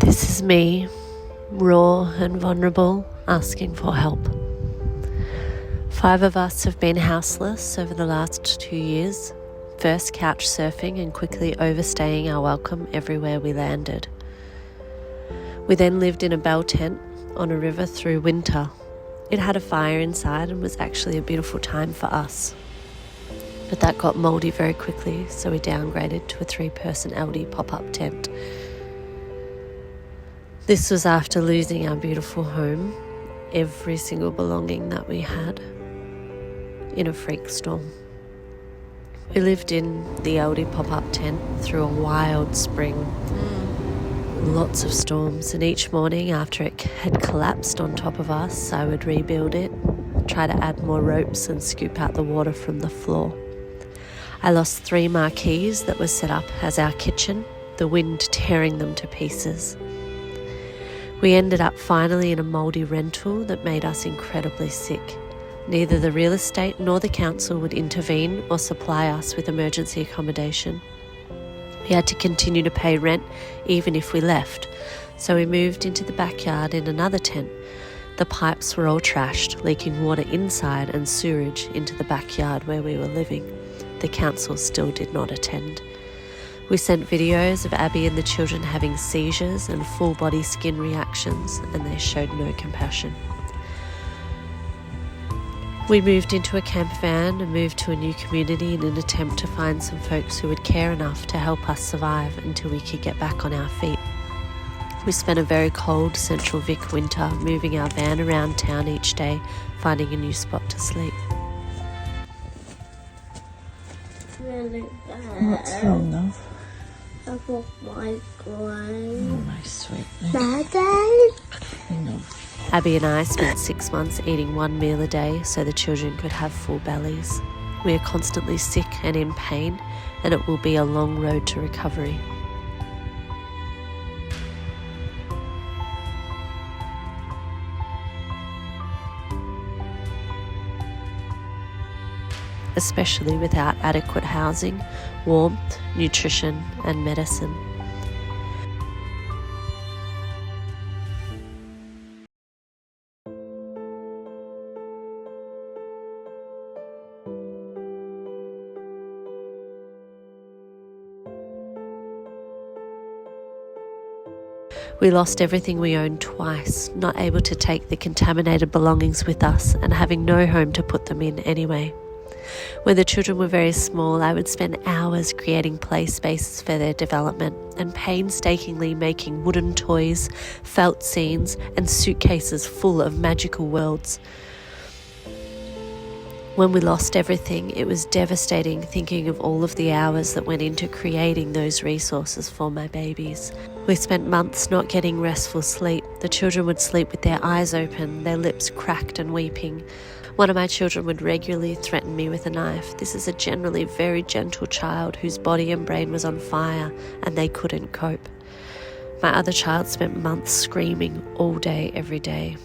This is me, raw and vulnerable, asking for help. 5 of us have been houseless over the last 2 years, first couch surfing and quickly overstaying our welcome everywhere we landed. We then lived in a bell tent on a river through winter. It had a fire inside and was actually a beautiful time for us. But that got mouldy very quickly, so we downgraded to a 3-person LD pop-up tent. This was after losing our beautiful home, every single belonging that we had, in a freak storm. We lived in the LD pop-up tent through a wild spring, lots of storms, and each morning after it had collapsed on top of us, I would rebuild it, try to add more ropes and scoop out the water from the floor. I lost 3 marquees that were set up as our kitchen, the wind tearing them to pieces. We ended up finally in a mouldy rental that made us incredibly sick. Neither the real estate nor the council would intervene or supply us with emergency accommodation. We had to continue to pay rent even if we left, so we moved into the backyard in another tent. The pipes were all trashed, leaking water inside and sewerage into the backyard where we were living. The council still did not attend. We sent videos of Abby and the children having seizures and full body skin reactions, and they showed no compassion. We moved into a camper van and moved to a new community in an attempt to find some folks who would care enough to help us survive until we could get back on our feet. We spent a very cold Central Vic winter moving our van around town each day, finding a new spot to sleep. Really bad. What's wrong, love? I broke my groin. Oh, my sweet thing. Daddy? Abby and I spent 6 months eating 1 meal a day so the children could have full bellies. We are constantly sick and in pain, and it will be a long road to recovery. Especially without adequate housing, warmth, nutrition, and medicine. We lost everything we owned twice, not able to take the contaminated belongings with us and having no home to put them in anyway. When the children were very small, I would spend hours creating play spaces for their development and painstakingly making wooden toys, felt scenes, and suitcases full of magical worlds. When we lost everything, it was devastating thinking of all of the hours that went into creating those resources for my babies. We spent months not getting restful sleep. The children would sleep with their eyes open, their lips cracked and weeping. One of my children would regularly threaten me with a knife. This is a generally very gentle child whose body and brain was on fire and they couldn't cope. My other child spent months screaming all day, every day.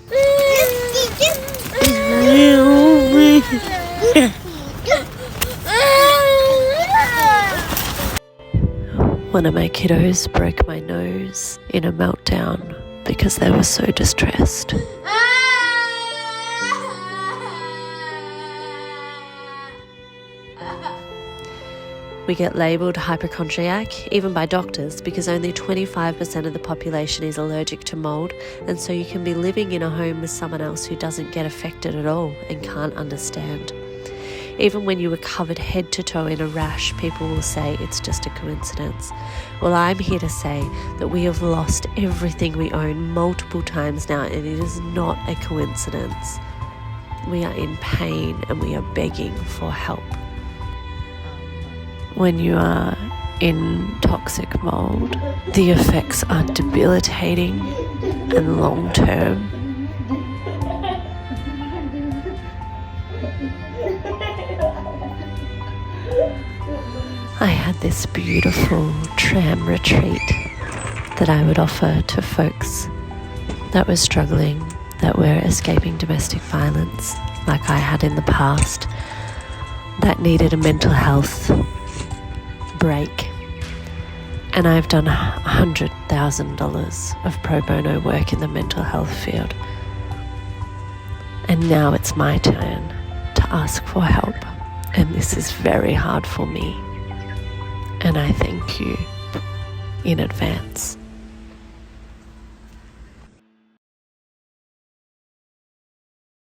One of my kiddos broke my nose in a meltdown because they were so distressed. We get labelled hypochondriac, even by doctors, because only 25% of the population is allergic to mould, and so you can be living in a home with someone else who doesn't get affected at all and can't understand. Even when you were covered head to toe in a rash, people will say it's just a coincidence. Well, I'm here to say that we have lost everything we own multiple times now, and it is not a coincidence. We are in pain and we are begging for help. When you are in toxic mold, the effects are debilitating and long-term. I had this beautiful tram retreat that I would offer to folks that were struggling, that were escaping domestic violence, like I had in the past, that needed a mental health break And I've done $100,000 of pro bono work in the mental health field. And now it's my turn to ask for help. And this is very hard for me. And I thank you in advance.